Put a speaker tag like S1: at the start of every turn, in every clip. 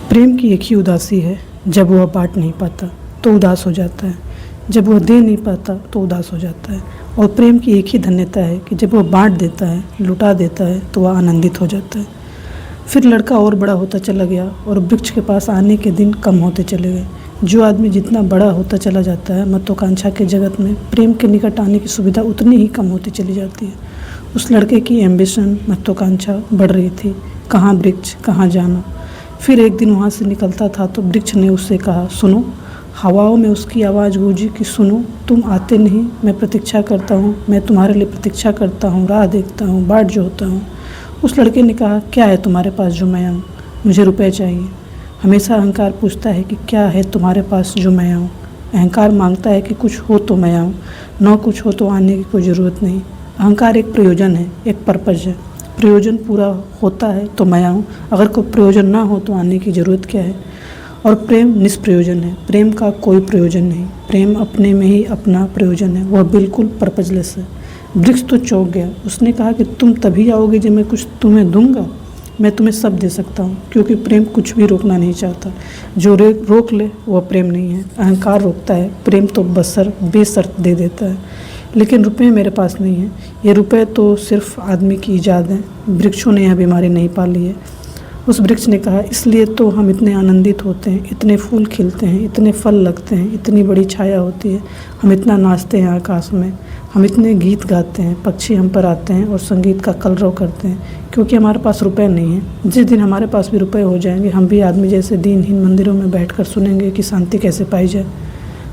S1: प्रेम की एक ही उदासी है, जब वह बाँट नहीं पाता तो उदास हो जाता है, जब वह दे नहीं पाता तो उदास हो जाता है। और प्रेम की एक ही धन्यता है कि जब वह बाँट देता है, लुटा देता है तो वह आनंदित हो जाता है। फिर लड़का और बड़ा होता चला गया और वृक्ष के पास आने के दिन कम होते चले गए। जो आदमी जितना बड़ा होता चला जाता है, महत्वाकांक्षा के जगत में प्रेम के निकट आने की सुविधा उतनी ही कम होती चली जाती है। उस लड़के की एम्बिशन, महत्वाकांक्षा बढ़ रही थी। कहाँ वृक्ष, कहाँ जाना। फिर एक दिन वहाँ से निकलता था तो वृक्ष ने उससे कहा, सुनो। हवाओं में उसकी आवाज़ गूंजी कि सुनो, तुम आते नहीं, मैं प्रतीक्षा करता हूँ, मैं तुम्हारे लिए प्रतीक्षा करता हूँ, राह देखता हूँ, बाट जोहता हूँ। उस लड़के ने कहा, क्या है तुम्हारे पास जो मैं आऊँ? मुझे रुपए चाहिए। हमेशा अहंकार पूछता है कि क्या है तुम्हारे पास जो मैं आऊँ। अहंकार मांगता है कि कुछ हो तो मैं आऊँ, न कुछ हो तो आने की कोई ज़रूरत नहीं। अहंकार एक प्रयोजन है, एक पर्पज़ है। प्रयोजन पूरा होता है तो मैं आऊँ, अगर कोई प्रयोजन ना हो तो आने की ज़रूरत क्या है। और प्रेम निष्प्रयोजन है, प्रेम का कोई प्रयोजन नहीं। प्रेम अपने में ही अपना प्रयोजन है, वह बिल्कुल पर्पजलेस है। वृक्ष तो चौंक गया। उसने कहा कि तुम तभी आओगे जब मैं कुछ तुम्हें दूंगा। मैं तुम्हें सब दे सकता हूँ, क्योंकि प्रेम कुछ भी रोकना नहीं चाहता। जो रोक ले वह प्रेम नहीं है। अहंकार रोकता है, प्रेम तो बेशर्त दे देता है। लेकिन रुपए मेरे पास नहीं है। ये रुपए तो सिर्फ आदमी की ईजाद है, वृक्षों ने यह बीमारी नहीं पाली है। उस वृक्ष ने कहा, इसलिए तो हम इतने आनंदित होते हैं, इतने फूल खिलते हैं, इतने फल लगते हैं, इतनी बड़ी छाया होती है, हम इतना नाचते हैं आकाश में, हम इतने गीत गाते हैं, पक्षी हम पर आते हैं और संगीत का कलरव करते हैं, क्योंकि हमारे पास रुपए नहीं है। जिस दिन हमारे पास भी रुपए हो जाएंगे, हम भी आदमी जैसे दीनहीन मंदिरों में बैठकर सुनेंगे कि शांति कैसे पाई जाए,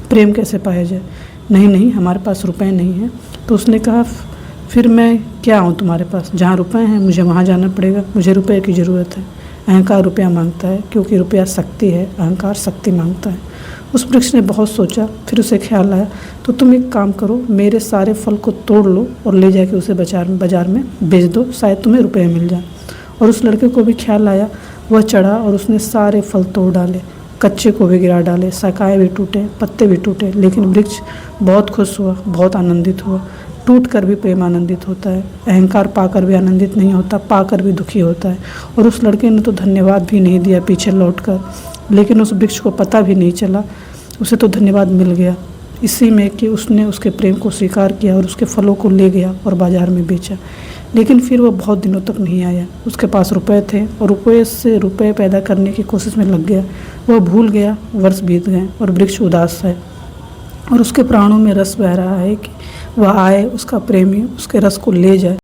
S1: प्रेम कैसे पाया जाए। नहीं, हमारे पास रुपए नहीं है। तो उसने कहा, फिर मैं क्या आऊँ तुम्हारे पास? जहाँ रुपए हैं मुझे वहाँ जाना पड़ेगा, मुझे रुपए की ज़रूरत है। अहंकार रुपया मांगता है, क्योंकि रुपया शक्ति है, अहंकार शक्ति मांगता है। उस वृक्ष ने बहुत सोचा, फिर उसे ख्याल आया, तो तुम एक काम करो, मेरे सारे फल को तोड़ लो और ले जाके उसे बाज़ार में बेच दो, शायद तुम्हें रुपये मिल जाए। और उस लड़के को भी ख्याल आया। वह चढ़ा और उसने सारे फल तोड़ डाले, कच्चे को भी गिरा डाले, शाखाएँ भी टूटे, पत्ते भी टूटे। लेकिन वृक्ष बहुत खुश हुआ, बहुत आनंदित हुआ। टूट कर भी प्रेम आनंदित होता है। अहंकार पाकर भी आनंदित नहीं होता, पाकर भी दुखी होता है। और उस लड़के ने तो धन्यवाद भी नहीं दिया पीछे लौटकर, लेकिन उस वृक्ष को पता भी नहीं चला, उसे तो धन्यवाद मिल गया इसी में कि उसने उसके प्रेम को स्वीकार किया और उसके फलों को ले गया और बाज़ार में बेचा। लेकिन फिर वह बहुत दिनों तक नहीं आया। उसके पास रुपए थे और रुपये से रुपये पैदा करने की कोशिश में लग गया। वह भूल गया, वर्ष बीत गए और वृक्ष उदास है और उसके प्राणों में रस बह रहा है कि वह आए, उसका प्रेमी उसके रस को ले जाए।